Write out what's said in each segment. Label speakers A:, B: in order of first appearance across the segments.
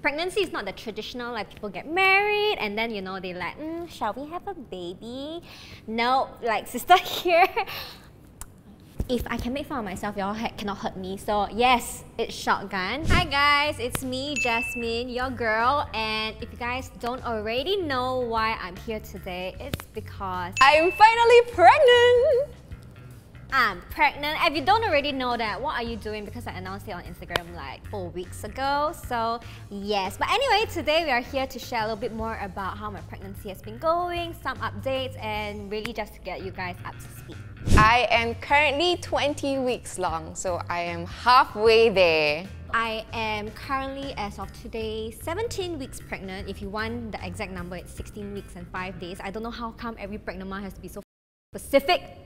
A: Pregnancy is not the traditional, like people get married and then, you know, they're like, shall we have a baby? No, like sister here. If I can make fun of myself, y'all cannot hurt me. So yes, it's shotgun. Hi guys, it's me, Jasmine, your girl. And if you guys don't already know why I'm here today, it's because
B: I'm finally pregnant!
A: I'm pregnant. If you don't already know that, what are you doing? Because I announced it on Instagram like 4 weeks ago. So yes, but anyway, today we are here to share a little bit more about how my pregnancy has been going, some updates, and really just to get you guys up to speed.
B: I am currently 20 weeks long, so I am halfway there.
A: I am currently, as of today, 17 weeks pregnant. If you want the exact number, it's 16 weeks and 5 days. I don't know how come every pregnant mom has to be so specific.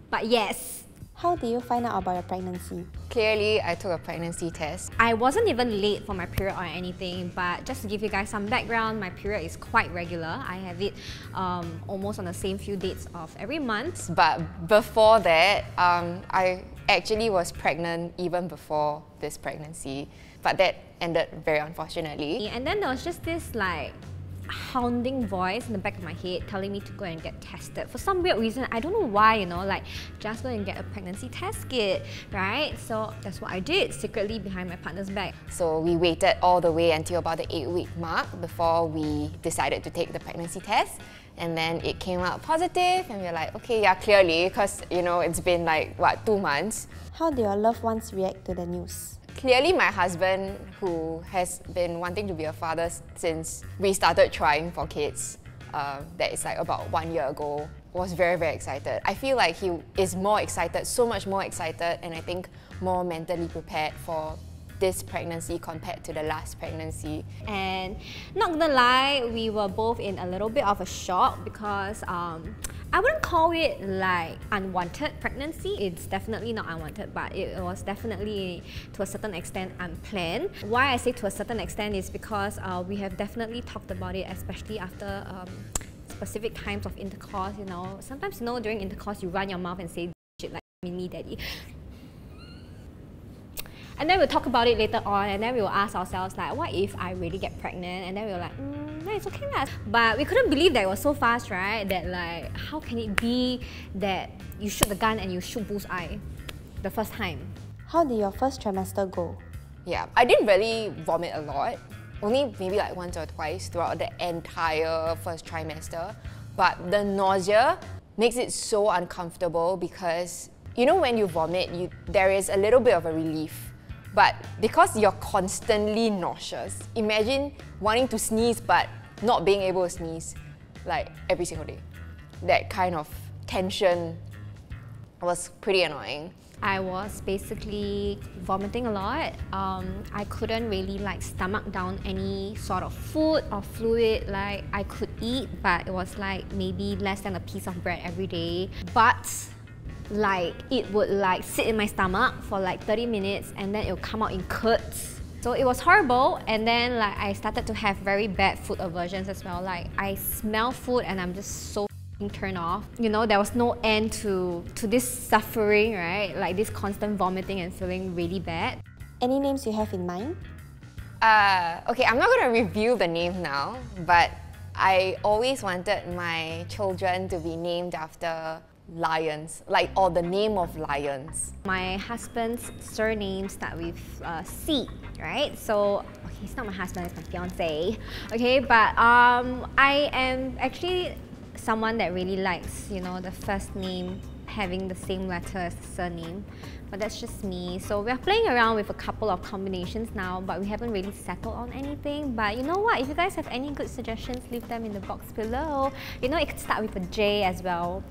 A: But yes.
C: How did you find out about your pregnancy?
B: Clearly, I took a pregnancy test.
A: I wasn't even late for my period or anything, but just to give you guys some background, my period is quite regular. I have it almost on the same few dates of every month.
B: But before that, I actually was pregnant even before this pregnancy. But that ended very unfortunately.
A: And then there was just this like hounding voice in the back of my head telling me to go and get tested. For some weird reason, I don't know why, you know, like just go and get a pregnancy test kit, right? So that's what I did, secretly behind my partner's back.
B: So we waited all the way until about the 8-week mark before we decided to take the pregnancy test. And then it came out positive and we were like, okay, yeah, clearly, because you know, it's been like, what, 2 months.
C: How do your loved ones react to the news?
B: Clearly, my husband, who has been wanting to be a father since we started trying for kids, that is like about 1 year ago, was very, very excited. I feel like he is more excited, so much more excited, and I think more mentally prepared for this pregnancy compared to the last pregnancy.
A: And not gonna lie, we were both in a little bit of a shock because I wouldn't call it like unwanted pregnancy. It's definitely not unwanted, but it was definitely to a certain extent unplanned. Why I say to a certain extent is because we have definitely talked about it, especially after specific times of intercourse, you know. Sometimes, you know, during intercourse you run your mouth and say shit like me daddy. And then we'll talk about it later on, and then we will ask ourselves like, what if I really get pregnant? And then we were like, no, it's okay lah. But we couldn't believe that it was so fast, right? That like, how can it be that you shoot the gun and you shoot bullseye the first time?
C: How did your first trimester go?
B: Yeah, I didn't really vomit a lot. Only maybe like once or twice throughout the entire first trimester. But the nausea makes it so uncomfortable because, you know, when you vomit, there is a little bit of a relief. But because you're constantly nauseous, imagine wanting to sneeze but not being able to sneeze like every single day. That kind of tension was pretty annoying.
A: I was basically vomiting a lot. I couldn't really like stomach down any sort of food or fluid. Like I could eat, but it was like maybe less than a piece of bread every day. But like it would like sit in my stomach for like 30 minutes and then it would come out in curds. So it was horrible, and then like I started to have very bad food aversions as well. Like I smell food and I'm just so turned off. You know, there was no end to this suffering, right? Like this constant vomiting and feeling really bad.
C: Any names you have in mind?
B: Okay, I'm not gonna reveal the name now, but I always wanted my children to be named after lions, like, or the name of lions.
A: My husband's surname starts with C, right? So, okay, he's not my husband, it's my fiance. Okay, but I am actually someone that really likes, you know, the first name having the same letter as the surname. But that's just me. So we're playing around with a couple of combinations now, but we haven't really settled on anything. But you know what? If you guys have any good suggestions, leave them in the box below. You know, it could start with a J as well.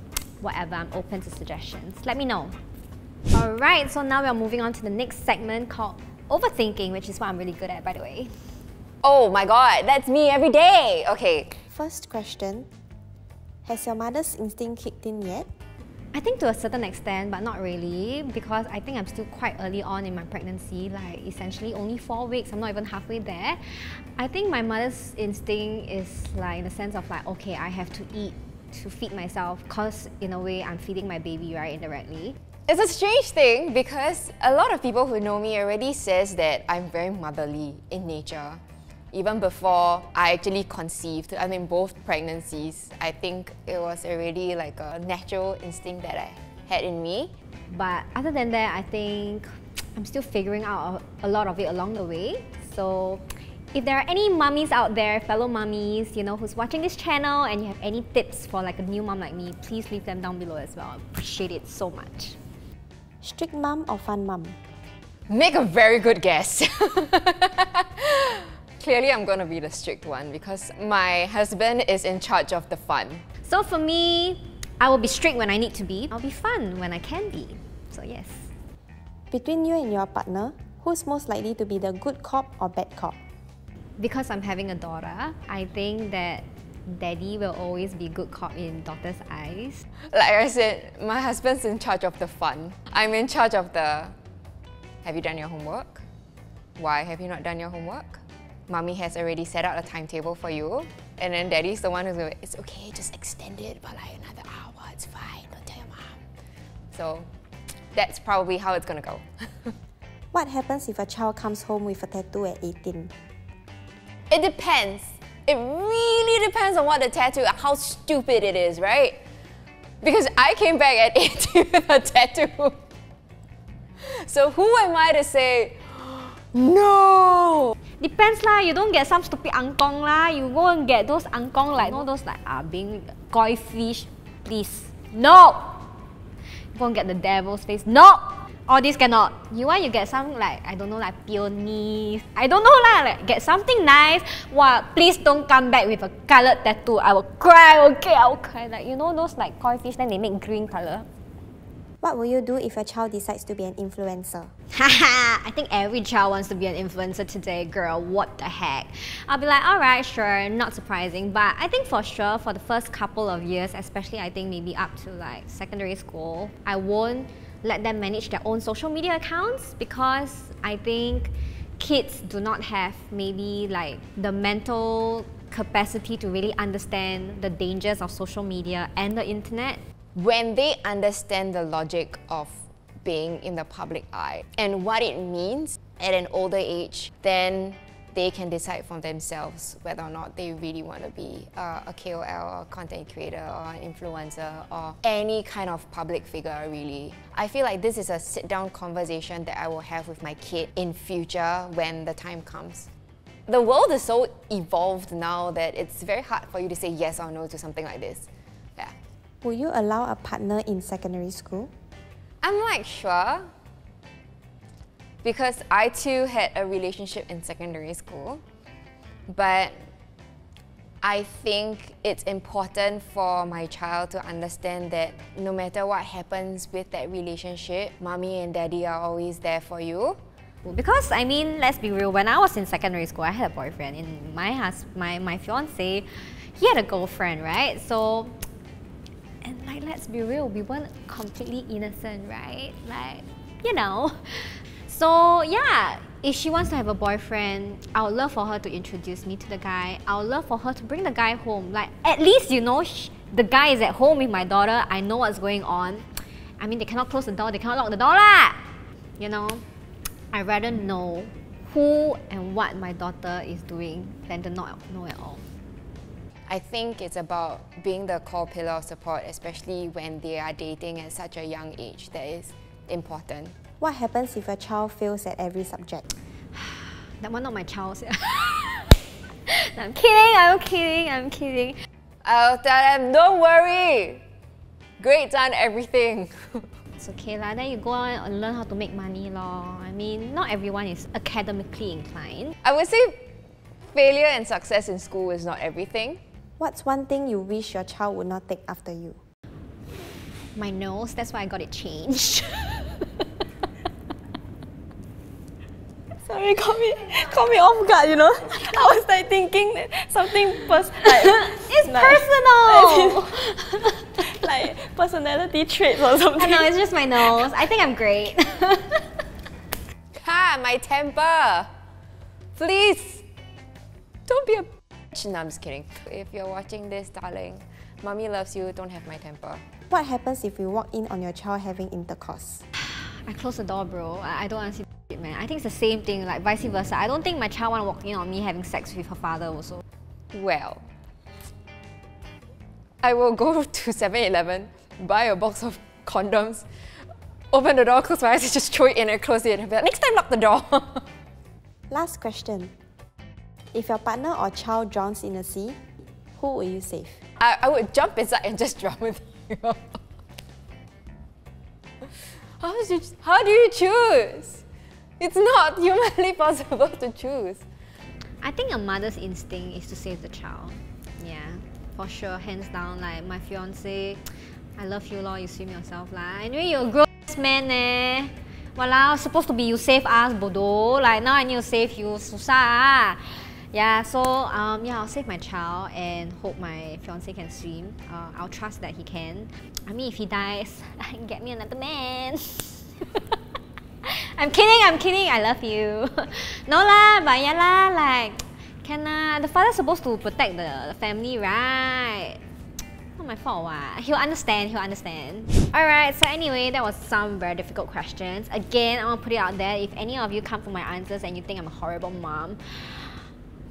A: Whatever, I'm open to suggestions. Let me know. Alright, so now we're moving on to the next segment called overthinking, which is what I'm really good at, by the way.
B: Oh my god, that's me every day! Okay.
C: First question, has your mother's instinct kicked in yet?
A: I think to a certain extent, but not really, because I think I'm still quite early on in my pregnancy, like essentially only 4 weeks, I'm not even halfway there. I think my mother's instinct is like in the sense of like, okay, I have to eat to feed myself, because in a way I'm feeding my baby, right, indirectly.
B: It's a strange thing because a lot of people who know me already says that I'm very motherly in nature. Even before I actually conceived, I mean both pregnancies, I think it was already like a natural instinct that I had in me.
A: But other than that, I think I'm still figuring out a lot of it along the way. So if there are any mummies out there, fellow mummies, you know, who's watching this channel and you have any tips for like a new mum like me, please leave them down below as well. I appreciate it so much.
C: Strict mum or fun mum?
B: Make a very good guess. Clearly I'm gonna be the strict one because my husband is in charge of the fun.
A: So for me, I will be strict when I need to be. I'll be fun when I can be. So yes.
C: Between you and your partner, who's most likely to be the good cop or bad cop?
A: Because I'm having a daughter, I think that daddy will always be good cop in daughter's eyes.
B: Like I said, my husband's in charge of the fun. I'm in charge of the, have you done your homework? Why have you not done your homework? Mommy has already set out a timetable for you. And then daddy's the one who's going, it's okay, just extend it by like another hour, it's fine, don't tell your mom. So that's probably how it's gonna go.
C: What happens if a child comes home with a tattoo at 18?
B: It depends. It really depends on what the tattoo, how stupid it is, right? Because I came back at 18 with a tattoo. So who am I to say, no?
A: Depends lah, you don't get some stupid angkong lah. You go and get those angkong like, you know, those like being koi fish, please. No! Go and get the devil's face. No! All this cannot. You want, you get some like, I don't know, like peonies. I don't know lah, like get something nice. Wow, please don't come back with a coloured tattoo. I will cry, okay, I will cry. Like, you know those like koi fish, then they make green colour.
C: What will you do if a child decides to be an influencer?
A: Haha, I think every child wants to be an influencer today, girl. What the heck? I'll be like, alright, sure, not surprising. But I think for sure, for the first couple of years, especially I think maybe up to like secondary school, I won't let them manage their own social media accounts because I think kids do not have maybe like the mental capacity to really understand the dangers of social media and the internet.
B: When they understand the logic of being in the public eye and what it means at an older age, then they can decide for themselves whether or not they really want to be a KOL or a content creator or an influencer or any kind of public figure really. I feel like this is a sit-down conversation that I will have with my kid in future when the time comes. The world is so evolved now that it's very hard for you to say yes or no to something like this. Yeah.
C: Will you allow a partner in secondary school?
B: I'm like, sure. Because I too had a relationship in secondary school. But I think it's important for my child to understand that no matter what happens with that relationship, mommy and daddy are always there for you.
A: Because I mean, let's be real, when I was in secondary school, I had a boyfriend and my fiance, he had a girlfriend, right? So, and like, let's be real, we weren't completely innocent, right? Like, you know. So yeah, if she wants to have a boyfriend, I would love for her to introduce me to the guy. I would love for her to bring the guy home. Like, at least, you know, the guy is at home with my daughter. I know what's going on. I mean, they cannot close the door, they cannot lock the door lah. You know, I'd rather know who and what my daughter is doing than to not know at all.
B: I think it's about being the core pillar of support, especially when they are dating at such a young age. That is important.
C: What happens if a child fails at every subject?
A: That one not my child. No, I'm kidding.
B: I'll tell them, don't worry. Grades aren't everything.
A: It's okay lah, then you go on and learn how to make money lor. I mean, not everyone is academically inclined.
B: I would say failure and success in school is not everything.
C: What's one thing you wish your child would not take after you?
A: My nose, that's why I got it changed.
C: Sorry, caught me off guard, you know. I was like thinking that something
A: it's personal!
C: like personality traits or something.
A: No, it's just my nose. I think I'm great.
B: Ha, my temper! Please! Don't be a bitch. No, I'm just kidding. If you're watching this, darling, mommy loves you, don't have my temper.
C: What happens if you walk in on your child having intercourse?
A: I close the door, bro. I don't want to see shit, man. I think it's the same thing, like vice versa. I don't think my child want to walk in on me having sex with her father also.
B: Well, I will go to 7-Eleven, buy a box of condoms, open the door, close my eyes, and just throw it in and close it. And be like, next time lock the door.
C: Last question. If your partner or child drowns in the sea, who will you save?
B: I would jump inside and just drown with you. How do you choose? It's not humanly possible to choose.
A: I think a mother's instinct is to save the child. Yeah, for sure, hands down. Like my fiance, I love you, lor. You swim yourself, lah. Anyway, you're a grown man, eh. Walao, supposed to be you save us, bodoh. Like now I need to save you, susah. Yeah, so yeah, I'll save my child and hope my fiance can swim. I'll trust that he can. I mean, if he dies, get me another man. I'm kidding, I love you. No lah, but yeah lah, like, can the father's supposed to protect the family, right? Not my fault, what? He'll understand. Alright, so anyway, that was some very difficult questions. Again, I want to put it out there, if any of you come for my answers and you think I'm a horrible mom,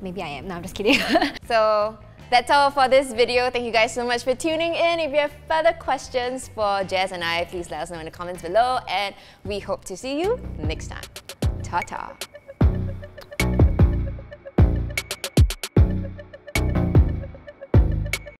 A: maybe I am. No, I'm just kidding.
B: So that's all for this video. Thank you guys so much for tuning in. If you have further questions for Jazz and I, please let us know in the comments below, and we hope to see you next time. Ta-ta!